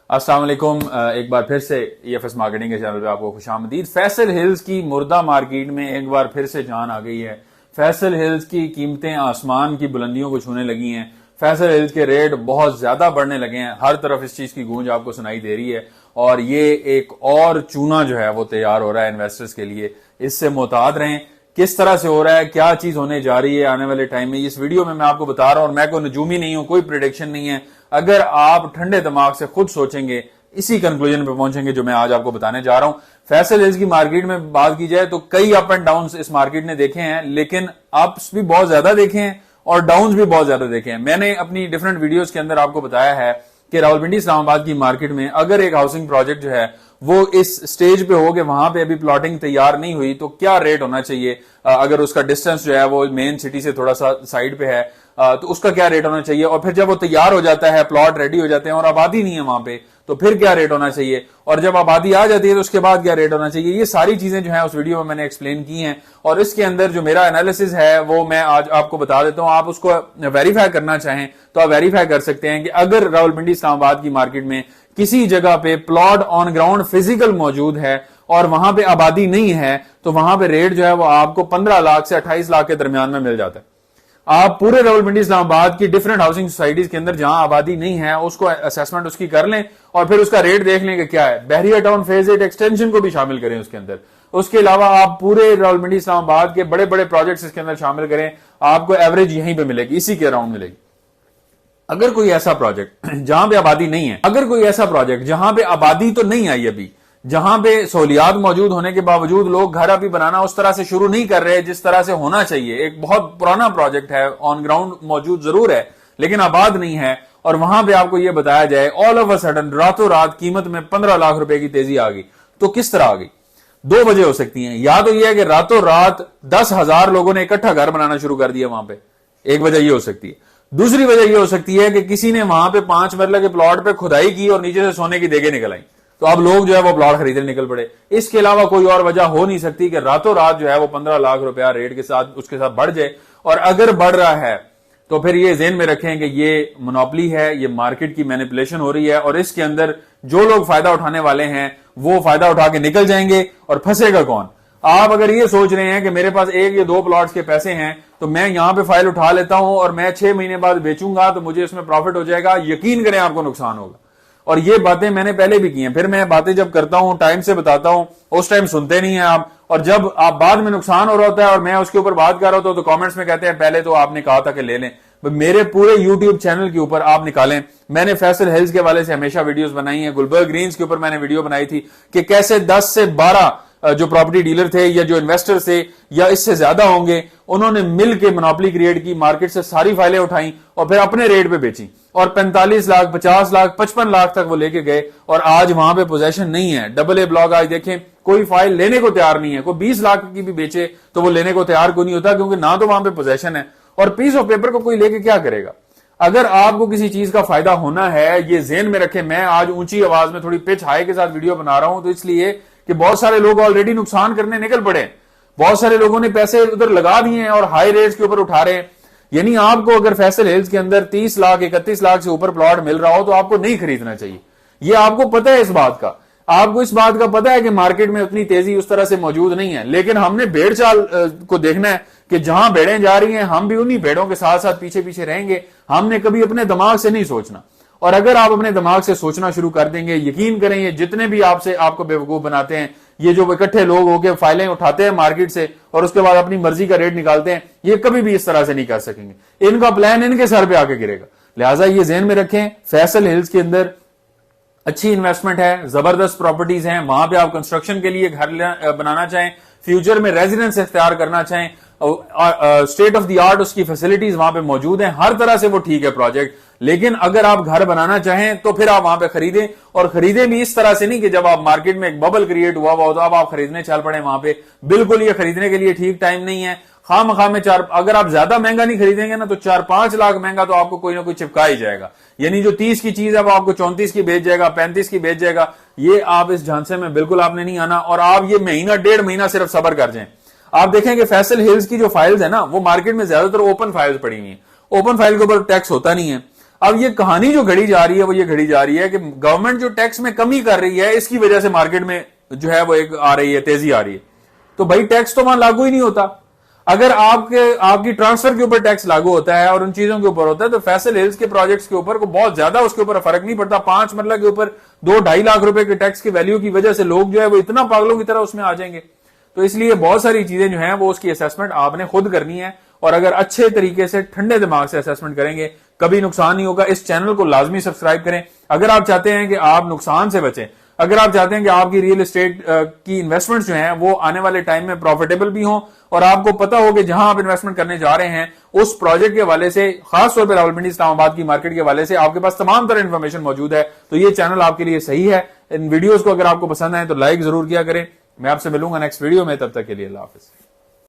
अस्सलाम वालेकुम। एक बार फिर से EFS मार्केटिंग के चैनल पे आपको खुशामदीद। फैसल हिल्स की मुर्दा मार्केट में एक बार फिर से जान आ गई है। फैसल हिल्स की कीमतें आसमान की बुलंदियों को छूने लगी हैं। फैसल हिल्स के रेट बहुत ज्यादा बढ़ने लगे हैं। हर तरफ इस चीज की गूंज आपको सुनाई दे रही है और ये एक और चूना जो है वो तैयार हो रहा है इन्वेस्टर्स के लिए। इससे मुताद रहें। किस तरह से हो रहा है, क्या चीज होने जा रही है आने वाले टाइम में, इस वीडियो में मैं आपको बता रहा हूं। और मैं कोई नजूमी नहीं हूं, कोई प्रिडिक्शन नहीं है। अगर आप ठंडे दिमाग से खुद सोचेंगे इसी कंक्लूजन पे पहुंचेंगे जो मैं आज आपको बताने जा रहा हूं। फैसल हिल्स की मार्केट में बात की जाए तो कई अप एंड डाउन इस मार्केट ने देखे हैं, लेकिन अप्स भी बहुत ज्यादा देखे हैं और डाउन्स भी बहुत ज्यादा देखे हैं। मैंने अपनी डिफरेंट वीडियोस के अंदर आपको बताया है कि रावलपिंडी इस्लामाबाद की मार्केट में अगर एक हाउसिंग प्रोजेक्ट जो है वो इस स्टेज पे हो कि वहां पे अभी प्लॉटिंग तैयार नहीं हुई तो क्या रेट होना चाहिए। अगर उसका डिस्टेंस जो है वो मेन सिटी से थोड़ा सा साइड पे है तो उसका क्या रेट होना चाहिए। और फिर जब वो तैयार हो जाता है, प्लॉट रेडी हो जाते हैं और आबादी नहीं है वहां पे, तो फिर क्या रेट होना चाहिए। और जब आबादी आ जाती है तो उसके बाद क्या रेट होना चाहिए। ये सारी चीजें जो है उस वीडियो में मैंने एक्सप्लेन की हैं और इसके अंदर जो मेरा एनालिसिस है वो मैं आज आपको बता देता हूं। आप उसको वेरीफाई करना चाहें तो आप वेरीफाई कर सकते हैं कि अगर रावलपिंडी इस्लामाबाद की मार्केट में किसी जगह पे प्लॉट ऑन ग्राउंड फिजिकल मौजूद है और वहां पे आबादी नहीं है तो वहां पे रेट जो है वो आपको 15 लाख से 28 लाख के दरमियान में मिल जाता है। आप पूरे रावलपिंडी इस्लामाबाद की डिफरेंट हाउसिंग सोसाइटीज के अंदर जहां आबादी नहीं है उसको असेसमेंट उसकी कर लें और फिर उसका रेट देख लें कि क्या है। बहरिया टाउन फेज 8 एक्सटेंशन को भी शामिल करें उसके अंदर। उसके अलावा आप पूरे रावलपिंडी इस्लामाबाद के बड़े बड़े प्रोजेक्ट्स इसके अंदर शामिल करें, आपको एवरेज यहीं पे मिलेगी, इसी के अराउंड मिलेगी। अगर कोई ऐसा प्रोजेक्ट जहां पे आबादी नहीं है, अगर कोई ऐसा प्रोजेक्ट जहां पे आबादी तो नहीं आई अभी, जहां पे सहूलियात मौजूद होने के बावजूद लोग घर अभी बनाना उस तरह से शुरू नहीं कर रहे जिस तरह से होना चाहिए, एक बहुत पुराना प्रोजेक्ट है, ऑन ग्राउंड मौजूद जरूर है लेकिन आबाद नहीं है, और वहां पे आपको यह बताया जाए ऑल ऑफ अ सडन रातों रात कीमत में 15 लाख रुपए की तेजी आ गई, तो किस तरह आ गई। दो वजह हो सकती हैं। या तो यह है कि रातों रात 10,000 लोगों ने इकट्ठा घर बनाना शुरू कर दिया वहां पे, एक वजह यह हो सकती है। दूसरी वजह यह हो सकती है कि किसी ने वहां पे 5 मरले के प्लॉट पे खुदाई की और नीचे से सोने की देगे निकल आई, तो अब लोग जो है वो प्लॉट खरीदने निकल पड़े। इसके अलावा कोई और वजह हो नहीं सकती कि रातों रात जो है वो 15 लाख रुपया रेट के साथ उसके साथ बढ़ जाए। और अगर बढ़ रहा है तो फिर ये ज़हन में रखें कि ये मोनोपोली है, ये मार्केट की मैनिपुलेशन हो रही है और इसके अंदर जो लोग फायदा उठाने वाले हैं वो फायदा उठा के निकल जाएंगे और फंसेगा कौन। आप अगर ये सोच रहे हैं कि मेरे पास 1 या 2 प्लॉट्स के पैसे हैं तो मैं यहां पे फाइल उठा लेता हूं और मैं 6 महीने बाद बेचूंगा तो मुझे इसमें प्रॉफिट हो जाएगा, यकीन करें आपको नुकसान होगा। और ये बातें मैंने पहले भी की हैं, फिर मैं बातें जब करता हूं टाइम से बताता हूं, उस टाइम सुनते नहीं हैं आप, और जब आप बाद में नुकसान हो रहा होता है और मैं उसके ऊपर बात कर रहा होता हूं तो कमेंट्स में कहते हैं पहले तो आपने कहा था कि ले लें। मेरे पूरे YouTube चैनल के ऊपर आप निकालें, मैंने फैसल हिल्स के वाले से हमेशा वीडियोस बनाई हैं। गुलबर्ग ग्रीन्स के ऊपर मैंने वीडियो बनाई थी कि कैसे 10 से 12 जो प्रॉपर्टी डीलर थे या जो इन्वेस्टर थे या इससे ज्यादा होंगे, उन्होंने मिल के मोनोपोली क्रिएट की, मार्केट से सारी फाइलें उठाई और फिर अपने रेट पे बेची और 45 लाख 50 लाख 55 लाख तक वो लेके गए और आज वहां पे पोजीशन नहीं है। AA ब्लॉक आज देखें कोई फाइल लेने को तैयार नहीं है। कोई 20 लाख की भी बेचे तो वो लेने को तैयार कोई नहीं होता, क्योंकि ना तो वहां पे पोजीशन है और पीस ऑफ पेपर को कोई लेके क्या करेगा। अगर आपको किसी चीज का फायदा होना है, ये ज़हन में रखें। मैं आज ऊंची आवाज में थोड़ी पिच हाई के साथ वीडियो बना रहा हूं तो इसलिए कि बहुत सारे लोग ऑलरेडी नुकसान करने निकल पड़े, बहुत सारे लोगों ने पैसे उधर लगा दिए हैं और हाई रेट्स के ऊपर उठा रहे हैं। यानी आपको अगर फैसल हिल्स के अंदर 30 लाख 31 लाख से ऊपर प्लॉट मिल रहा हो तो आपको नहीं खरीदना चाहिए। ये आपको पता है, इस बात का आपको इस बात का पता है कि मार्केट में उतनी तेजी उस तरह से मौजूद नहीं है, लेकिन हमने भेड़ चाल को देखना है कि जहां भेड़ें जा रही हैं हम भी उन्हीं भेड़ों के साथ साथ पीछे पीछे रहेंगे। हमने कभी अपने दिमाग से नहीं सोचना, और अगर आप अपने दिमाग से सोचना शुरू कर देंगे, यकीन करें ये जितने भी आपको बेवकूफ बनाते हैं, ये जो इकट्ठे लोग होकर फाइलें उठाते हैं मार्केट से और उसके बाद अपनी मर्जी का रेट निकालते हैं, ये कभी भी इस तरह से नहीं कर सकेंगे। इनका प्लान इनके सर पे आके गिरेगा। लिहाजा ये ज़हन में रखें, फैसल हिल्स के अंदर अच्छी इन्वेस्टमेंट है, जबरदस्त प्रॉपर्टीज हैं। वहां पे आप कंस्ट्रक्शन के लिए घर बनाना चाहें, फ्यूचर में रेजिडेंस इख्तियार करना चाहें, स्टेट ऑफ द आर्ट उसकी फैसिलिटीज वहां पे मौजूद हैं, हर तरह से वो ठीक है प्रोजेक्ट। लेकिन अगर आप घर बनाना चाहें तो फिर आप वहां पे खरीदें, और खरीदें भी इस तरह से नहीं कि जब आप मार्केट में एक बबल क्रिएट हुआ हो तो अब आप खरीदने चल पड़े वहां पे। बिल्कुल ये खरीदने के लिए ठीक टाइम नहीं है। खामखा में अगर आप ज्यादा महंगा नहीं खरीदेंगे ना तो 4-5 लाख महंगा तो आपको कोई ना कोई चिपका ही जाएगा। यानी जो 30 की चीज है वो आपको 34 की बेच जाएगा, 35 की बेच जाएगा। ये आप इस झांसे में बिल्कुल आपने नहीं आना, और आप ये महीना 1.5 महीना सिर्फ सब्र कर जाएं। आप देखेंगे फैसल हिल्स की जो फाइल्स है ना वो मार्केट में ज्यादातर ओपन फाइल्स पड़ी हुई हैं। ओपन फाइल के ऊपर टैक्स होता नहीं है। अब ये कहानी जो घड़ी जा रही है वो ये घड़ी जा रही है कि गवर्नमेंट जो टैक्स में कमी कर रही है इसकी वजह से मार्केट में जो है वो एक आ रही है, तेजी आ रही है। तो भाई टैक्स तो वहां लागू ही नहीं होता। अगर आपकी ट्रांसफर के ऊपर टैक्स लागू होता है और उन चीजों के ऊपर होता है तो फैसल हिल्स के प्रोजेक्ट्स के ऊपर को बहुत ज्यादा उसके ऊपर फर्क नहीं पड़ता। 5 मरला के ऊपर 2-2.5 लाख रुपए के टैक्स की वैल्यू की वजह से लोग जो है वो इतना पागलों की तरह उसमें आ जाएंगे। तो इसलिए बहुत सारी चीजें जो हैं वो उसकी असेसमेंट आपने खुद करनी है, और अगर अच्छे तरीके से ठंडे दिमाग से असेसमेंट करेंगे कभी नुकसान नहीं होगा। इस चैनल को लाजमी सब्सक्राइब करें अगर आप चाहते हैं कि आप नुकसान से बचें, अगर आप चाहते हैं कि आपकी रियल एस्टेट की इन्वेस्टमेंट्स जो हैं वो आने वाले टाइम में प्रॉफिटेबल भी हों, और आपको पता हो कि जहां आप इन्वेस्टमेंट करने जा रहे हैं उस प्रोजेक्ट के हवाले से, खासतौर पर रावलपिंडी इस्लामाबाद की मार्केट के हवाले से आपके पास तमाम तरह इन्फॉर्मेशन मौजूद है, तो ये चैनल आपके लिए सही है। इन वीडियोस को अगर आपको पसंद आए तो लाइक जरूर किया करें। मैं आपसे मिलूंगा नेक्स्ट वीडियो में, तब तक के लिए अल्लाह हाफिज।